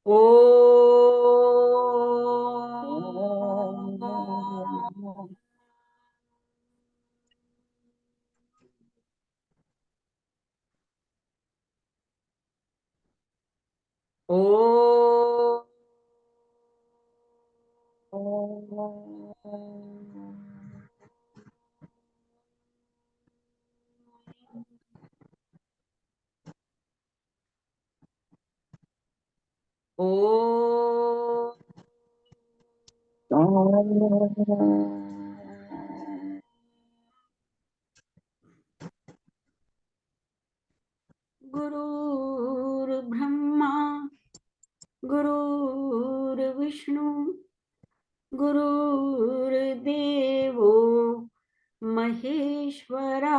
ओ ओ ओ गुरुर्ब्रह्मा गुरुर्विष्णु गुरुर्देवो महेश्वरा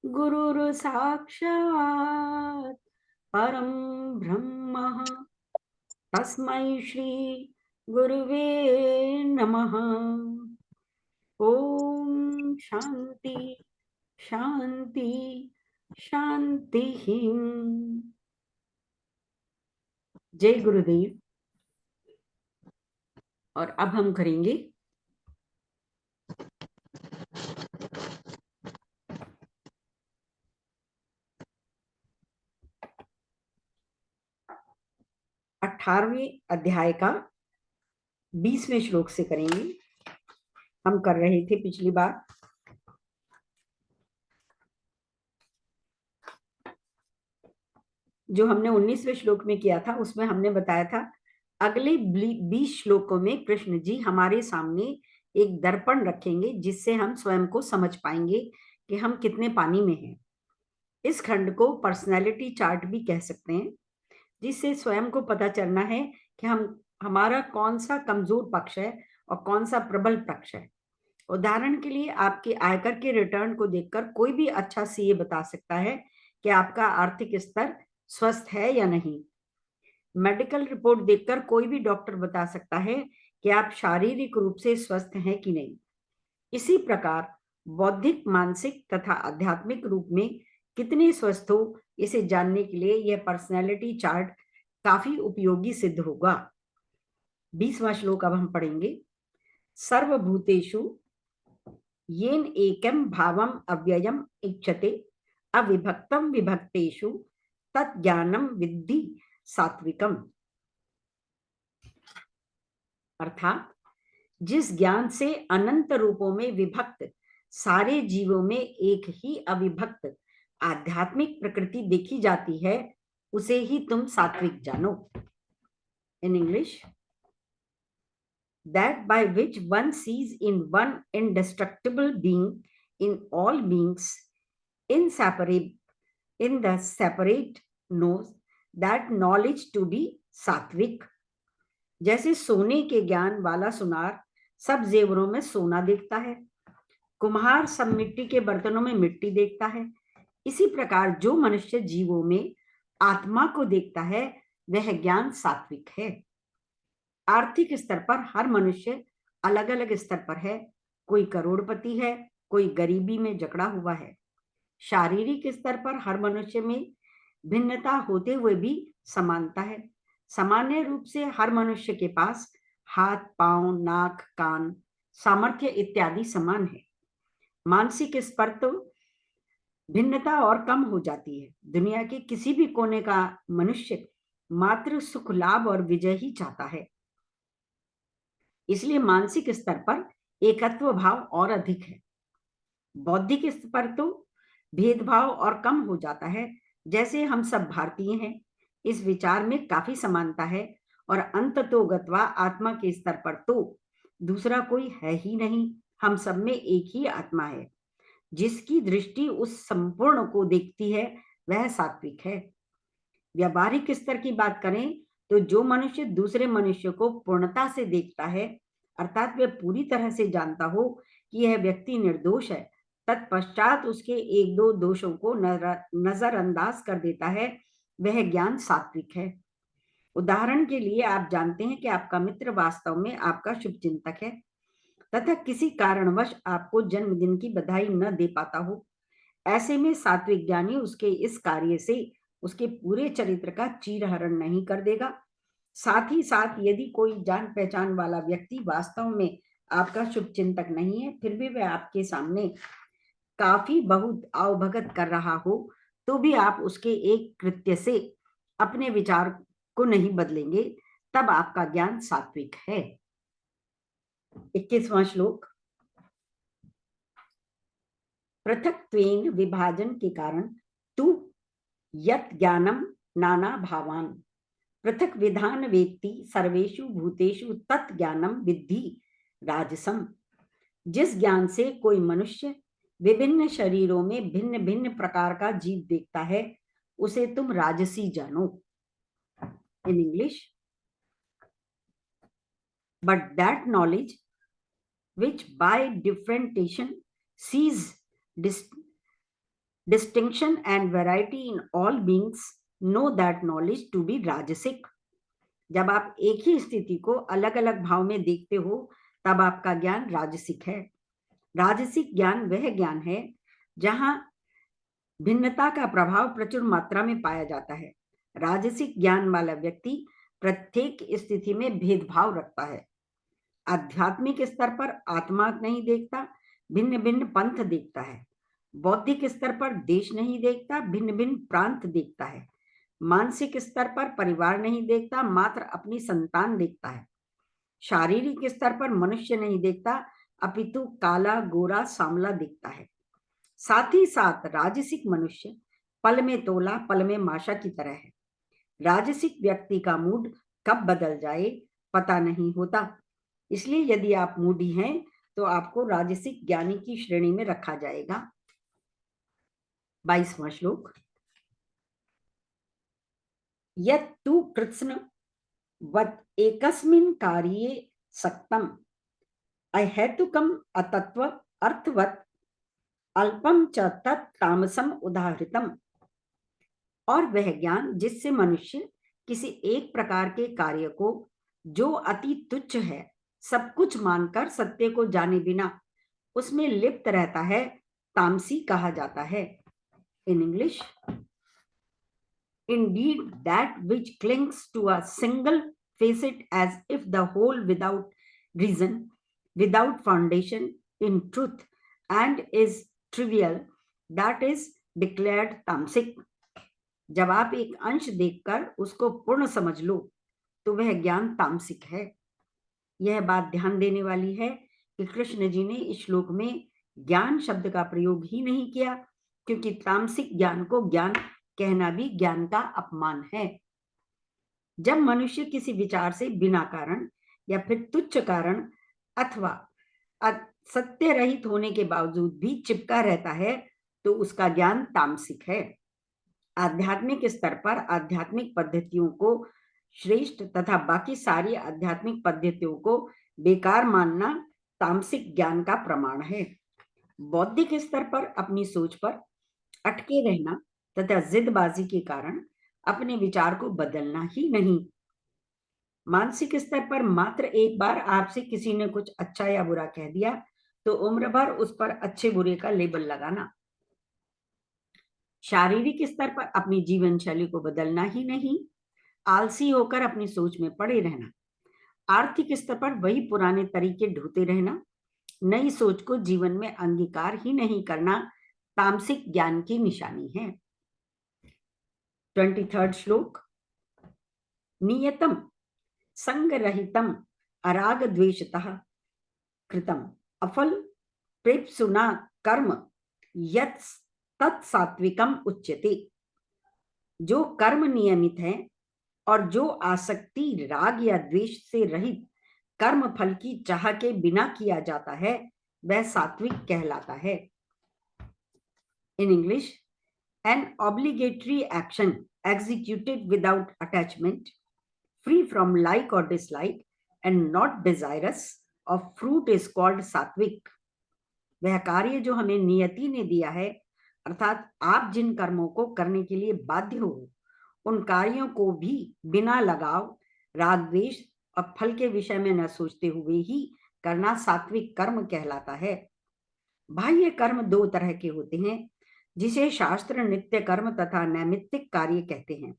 गुरुर्साक्षात् परं ब्रह्म तस्मै श्री गुरुवे नमः। ओम शांति शांति शांति। जय गुरुदेव। और अब हम करेंगे 18वें अध्याय का 20वें श्लोक से करेंगे। हम कर रहे थे पिछली बार जो हमने 19वें श्लोक में किया था, उसमें हमने बताया था अगले 20 श्लोकों में कृष्ण जी हमारे सामने एक दर्पण रखेंगे जिससे हम स्वयं को समझ पाएंगे कि हम कितने पानी में हैं। इस खंड को पर्सनैलिटी चार्ट भी कह सकते हैं, जिससे स्वयं को पता चलना है कि हमारा कौन सा कमजोर पक्ष है और कौन सा प्रबल पक्ष है। उदाहरण के लिए आपके आयकर के रिटर्न को देखकर कोई भी अच्छा सीए बता सकता है कि आपका आर्थिक स्तर स्वस्थ है या नहीं। मेडिकल रिपोर्ट देखकर कोई भी डॉक्टर बता सकता है कि आप शारीरिक रूप से स्वस्थ हैं कि नहीं। इसी प्रकार बौद्धिक, मानसिक तथा आध्यात्मिक रूप में कितने स्वस्थ हो, इसे जानने के लिए यह पर्सनैलिटी चार्ट काफी उपयोगी सिद्ध होगा। 20वां श्लोक अब हम पढ़ेंगे। सर्वभूतेषु येन एकं भावम् अव्ययम् इच्छते अविभक्तं विभक्तेषु तज्ज्ञानं विद्धि सात्विकम। अर्थात जिस ज्ञान से अनंत रूपों में विभक्त सारे जीवों में एक ही अविभक्त आध्यात्मिक प्रकृति देखी जाती है, उसे ही तुम सात्विक जानो। In English, that by which one sees in one indestructible being in all beings inseparable in the separate knows that knowledge to be सात्विक। जैसे सोने के ज्ञान वाला सुनार सब जेवरों में सोना देखता है, कुम्हार सब मिट्टी के बर्तनों में मिट्टी देखता है, इसी प्रकार जो मनुष्य जीवों में आत्मा को देखता है वह ज्ञान सात्विक है। आर्थिक स्तर पर हर मनुष्य अलग अलग स्तर पर है। कोई करोड़पति है, कोई गरीबी में जकड़ा हुआ है। शारीरिक स्तर पर हर मनुष्य में भिन्नता होते हुए भी समानता है। सामान्य रूप से हर मनुष्य के पास हाथ, पांव, नाक, कान, सामर्थ्य इत्यादि समान है। मानसिक स्तर तो भिन्नता और कम हो जाती है। दुनिया के किसी भी कोने का मनुष्य मात्र सुख, लाभ और विजय ही चाहता है। इसलिए मानसिक स्तर पर एकत्व भाव और अधिक है। बौद्धिक स्तर पर तो भेदभाव और कम हो जाता है। जैसे हम सब भारतीय हैं, इस विचार में काफी समानता है, और अंततोगत्वा आत्मा के स्तर पर तो दूसरा कोई है ही नहीं। हम सब में एक ही आत्मा है। जिसकी दृष्टि उस संपूर्ण को देखती है वह सात्विक है। व्यावहारिक स्तर की बात करें तो जो मनुष्य दूसरे मनुष्य को पूर्णता से देखता है, अर्थात वह पूरी तरह से जानता हो कि यह व्यक्ति निर्दोष है, तत्पश्चात उसके एक दो दोषों को नजरअंदाज कर देता है, वह ज्ञान सात्विक है। उदाहरण के लिए आप जानते हैं कि आपका मित्र वास्तव में आपका शुभचिंतक है तथा किसी कारणवश आपको जन्मदिन की बधाई न दे पाता हो। ऐसे में सात्विक ज्ञानी उसके इस कार्य से उसके पूरे चरित्र का चीरहरण नहीं कर देगा। साथ ही साथ यदि कोई जान पहचान वाला व्यक्ति वास्तव में आपका शुभ चिंतक नहीं है, फिर भी वह आपके सामने काफी बहुत आवभगत कर रहा हो, तो भी आप उसके एक कृत्य से अपने विचार को नहीं बदलेंगे, तब आपका ज्ञान सात्विक है। 21वां श्लोक। पृथक्त्वेन विभाजन के कारण तू यत ज्ञानम नाना भावान पृथक विधान वेत्ति सर्वेषु भूतेषु तत् ज्ञानम विद्धि राजसम। जिस ज्ञान से कोई मनुष्य विभिन्न शरीरों में भिन्न भिन्न प्रकार का जीव देखता है, उसे तुम राजसी जानो। In English, but that knowledge which by differentiation sees distinction and variety in all beings, know that knowledge to be rajasic. जब आप एक ही स्थिति को अलग अलग भाव में देखते हो, तब आपका ज्ञान राजसिक है। राजसिक ज्ञान वह ज्ञान है जहां भिन्नता का प्रभाव प्रचुर मात्रा में पाया जाता है। राजसिक ज्ञान वाला व्यक्ति प्रत्येक स्थिति में भेदभाव रखता है। आध्यात्मिक स्तर पर आत्मा नहीं देखता, भिन्न भिन्न पंथ देखता है। बौद्धिक स्तर पर देश नहीं देखता, भिन्न भिन्न प्रांत देखता है। मानसिक स्तर पर परिवार नहीं देखता, मात्र अपनी संतान देखता है। शारीरिक स्तर पर मनुष्य नहीं देखता, अपितु काला गोरा सांवला दिखता है। साथ ही साथ राजसिक मनुष्य पल में तोला पल में माशा की तरह है। राजसिक व्यक्ति का मूड कब बदल जाए पता नहीं होता। इसलिए यदि आप मूडी हैं तो आपको राजसिक ज्ञानी की श्रेणी में रखा जाएगा। 22वां श्लोक। यत् तु कृत्स्न वत् एकस्मिन् कार्ये सक्तम अहेतुकम अतत्व अर्थवत् अल्पम च तत् तामसम उदाहृतम। और वह ज्ञान जिससे मनुष्य किसी एक प्रकार के कार्य को जो अति तुच्छ है सब कुछ मानकर सत्य को जाने बिना उसमें लिप्त रहता है, तामसी कहा जाता है। In English, indeed that which clings to a single facet as if the whole without reason, without foundation in truth and is trivial, that is declared tamasic. जब आप एक अंश देखकर उसको पूर्ण समझ लो तो वह ज्ञान तामसिक है। यह बात ध्यान देने वाली है कि कृष्ण जी ने इस श्लोक में ज्ञान शब्द का प्रयोग ही नहीं किया, क्योंकि तामसिक ज्ञान को ज्ञान कहना भी ज्ञान का अपमान है। जब मनुष्य किसी विचार से बिना कारण या फिर तुच्छ कारण अथवा सत्य रहित होने के बावजूद भी चिपका रहता है तो उसका ज्ञान तामसिक है। आध्यात्मिक स्तर पर आध्यात्मिक पद्धतियों को श्रेष्ठ तथा बाकी सारी आध्यात्मिक पद्धतियों को बेकार मानना तामसिक ज्ञान का प्रमाण है। बौद्धिक स्तर पर अपनी सोच पर अटके रहना तथा जिदबाजी के कारण अपने विचार को बदलना ही नहीं। मानसिक स्तर पर मात्र एक बार आपसे किसी ने कुछ अच्छा या बुरा कह दिया तो उम्र भर उस पर अच्छे बुरे का लेबल लगाना। शारीरिक स्तर पर अपनी जीवन शैली को बदलना ही नहीं, आलसी होकर अपनी सोच में पड़े रहना। आर्थिक स्तर पर वही पुराने तरीके ढूंढते रहना, नई सोच को जीवन में अंगीकार ही नहीं करना तामसिक ज्ञान की निशानी है। 23rd श्लोक। नियतम संगरहितम अराग द्वेषतः कृतम अफल प्रेप्सुना कर्म यत् तत्सात्विकम उच्यते। जो कर्म नियमित है और जो आसक्ति राग या द्वेष से रहित कर्म फल की चाह के बिना किया जाता है वह सात्विक कहलाता है। In English, an obligatory action executed without attachment, free from like or dislike and not desirous of fruit is called सात्विक। वह कार्य जो हमें नियति ने दिया है, अर्थात आप जिन कर्मों को करने के लिए बाध्य हो उन कार्यों को भी बिना लगाव, राग द्वेष और फल के विषय में न सोचते हुए ही करना सात्विक कर्म कहलाता है। बाह्य कर्म दो तरह के होते हैं, जिसे शास्त्र नित्य कर्म तथा नैमित्तिक कार्य कहते हैं।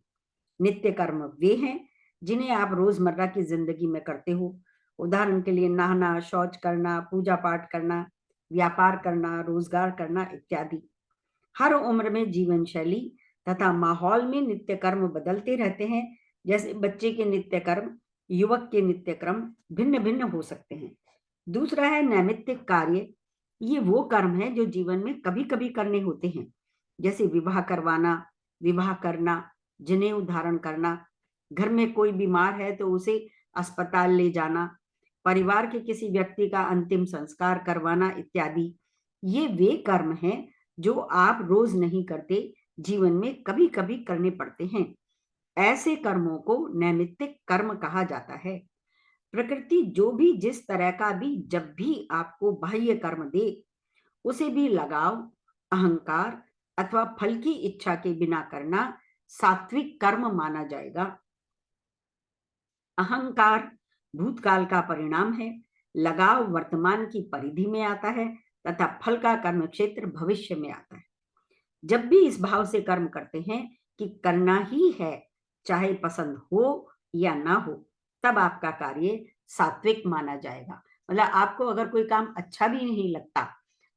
नित्य कर्म वे हैं जिन्हें आप रोजमर्रा की जिंदगी में करते हो। उदाहरण के लिए नहाना, शौच करना, पूजा पाठ करना, व्यापार करना, रोजगार करना इत्यादि। हर उम्र में जीवन शैली तथा माहौल में नित्य कर्म बदलते रहते हैं। जैसे बच्चे के नित्य कर्म, युवक के नित्य कर्म भिन्न भिन्न हो सकते हैं। दूसरा है नैमित्तिक कार्य। ये वो कर्म है जो जीवन में कभी कभी करने होते हैं, जैसे विवाह करवाना, विवाह करना, जनेऊ धारण करना, घर में कोई बीमार है तो उसे अस्पताल ले जाना, परिवार के किसी व्यक्ति का अंतिम संस्कार करवाना इत्यादि। ये वे कर्म हैं जो आप रोज नहीं करते, जीवन में कभी कभी करने पड़ते हैं। ऐसे कर्मों को नैमित्तिक कर्म कहा जाता है। प्रकृति जो भी जिस तरह का भी जब भी आपको बाह्य कर्म दे, उसे भी लगाव, अहंकार अथवा फल की इच्छा के बिना करना सात्विक कर्म माना जाएगा। अहंकार भूतकाल का परिणाम है, लगाव वर्तमान की परिधि में आता है तथा फल का कर्म क्षेत्र भविष्य में आता है। जब भी इस भाव से कर्म करते हैं कि करना ही है, चाहे पसंद हो या ना हो, तब आपका कार्य सात्विक माना जाएगा। मतलब आपको अगर कोई काम अच्छा भी नहीं लगता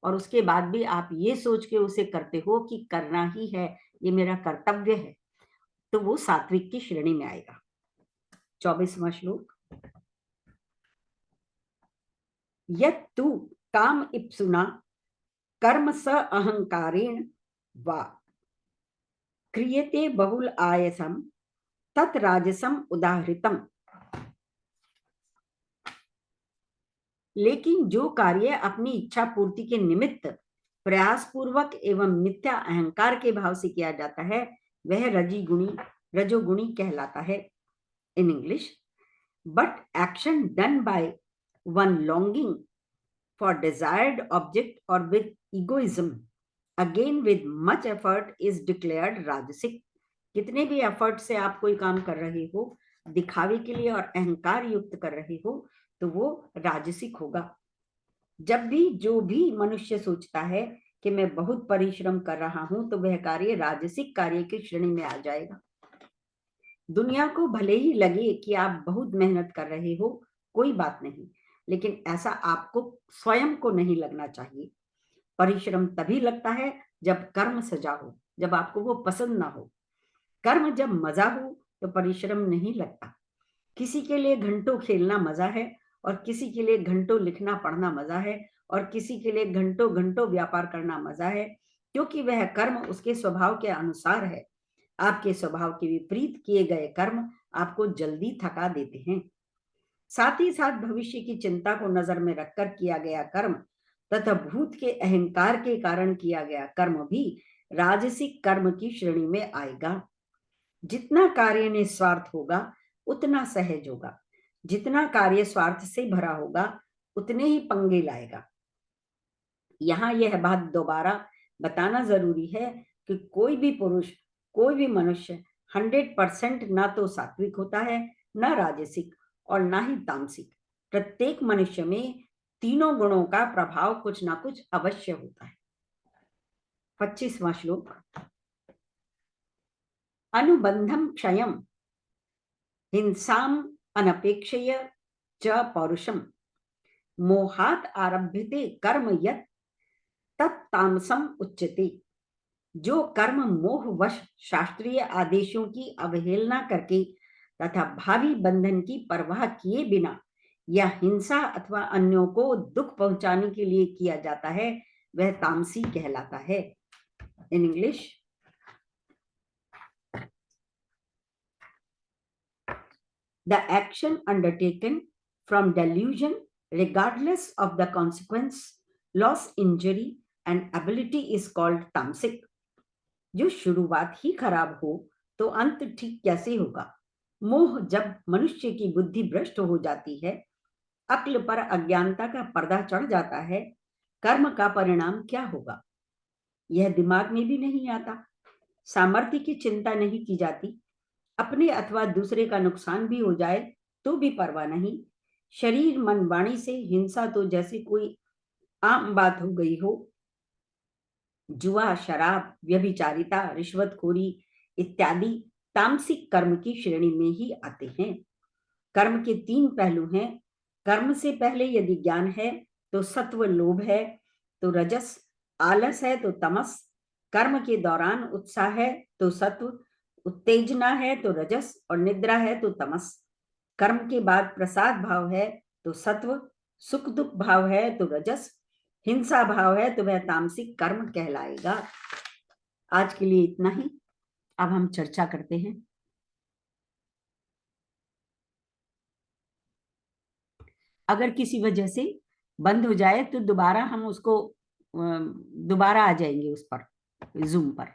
और उसके बाद भी आप ये सोच के उसे करते हो कि करना ही है, ये मेरा कर्तव्य है, तो वो सात्विक की श्रेणी में आएगा। 24वां श्लोक। यत् तु काम इप्सुना कर्म स अहंकारेण वा क्रियते बहुल आयसम तत् राजसम उदाहृतम। लेकिन जो कार्य अपनी इच्छा पूर्ति के निमित्त प्रयास पूर्वक एवं मिथ्या अहंकार के भाव से किया जाता है, वह रजोगुणी कहलाता है। In English, but action done by one longing for desired object or with egoism, again with much effort, is declared rajasic. कितने भी एफर्ट से आप कोई काम कर रहे हो, दिखावे के लिए और अहंकार युक्त कर रहे हो, तो वो राजसिक होगा। जब भी जो भी मनुष्य सोचता है कि मैं बहुत परिश्रम कर रहा हूं, तो वह कार्य राजसिक कार्य की श्रेणी में आ जाएगा। दुनिया को भले ही लगे कि आप बहुत मेहनत कर रहे हो, कोई बात नहीं, लेकिन ऐसा आपको स्वयं को नहीं लगना चाहिए। परिश्रम तभी लगता है जब कर्म सजा हो, जब आपको वो पसंद ना हो। कर्म जब मजा हो तो परिश्रम नहीं लगता। किसी के लिए घंटों खेलना मजा है और किसी के लिए घंटों लिखना पढ़ना मजा है और किसी के लिए घंटों घंटों व्यापार करना मजा है, क्योंकि वह कर्म उसके स्वभाव के अनुसार है। आपके स्वभाव के विपरीत किए गए कर्म आपको जल्दी थका देते हैं। साथ ही साथ भविष्य की चिंता को नजर में रखकर किया गया कर्म तथा भूत के अहंकार के कारण किया गया कर्म भी राजसिक कर्म की श्रेणी में आएगा। जितना कार्य निस्वार्थ होगा उतना सहज होगा, जितना कार्य स्वार्थ से भरा होगा उतने ही पंगे लाएगा। यहाँ यह बात दोबारा बताना जरूरी है कि कोई भी पुरुष, कोई भी मनुष्य 100% ना तो सात्विक होता है, ना राजसिक और ना ही तामसिक। प्रत्येक मनुष्य में तीनों गुणों का प्रभाव कुछ ना कुछ अवश्य होता है। 25वां श्लोक। अनुबंधम क्षयम हिंसाम अनपेक्षय च पौरुषम मोहात आरभ्यते कर्म यत् तत्तामसम उच्यते। जो कर्म मोहवश शास्त्रीय आदेशों की अवहेलना करके तथा भावी बंधन की परवाह किए बिना या हिंसा अथवा अन्यों को दुख पहुंचाने के लिए किया जाता है, वह तामसी कहलाता है। In English, the action undertaken from delusion regardless of the consequence, loss, injury and ability is called tamasic. जो शुरुआत ही खराब हो तो अंत ठीक कैसे होगा। मोह जब मनुष्य की बुद्धि भ्रष्ट हो जाती है, अक्ल पर अज्ञानता का पर्दा चढ़ जाता है, कर्म का परिणाम क्या होगा यह दिमाग में भी नहीं आता। सामर्थ्य की चिंता नहीं की जाती। अपने अथवा दूसरे का नुकसान भी हो जाए तो भी परवाह नहीं। शरीर मन वाणी से हिंसा तो जैसे कोई आम बात हो गई हो। जुआ, शराब, व्यभिचारिता, रिश्वतखोरी इत्यादि तामसिक कर्म की श्रेणी में ही आते हैं। कर्म के 3 पहलू हैं। कर्म से पहले यदि ज्ञान है तो सत्व, लोभ है तो रजस, आलस है तो तमस, कर्म के दौरान उत्साह है तो सत्व, उत्तेजना है तो रजस और निद्रा है तो तमस। कर्म के बाद प्रसाद भाव है तो सत्व, सुख दुख भाव है तो रजस, हिंसा भाव है तो वह तामसिक कर्म कहलाएगा। आज के लिए इतना ही। अब हम चर्चा करते हैं। अगर किसी वजह से बंद हो जाए तो दोबारा हम उसको दोबारा आ जाएंगे उस पर, जूम पर।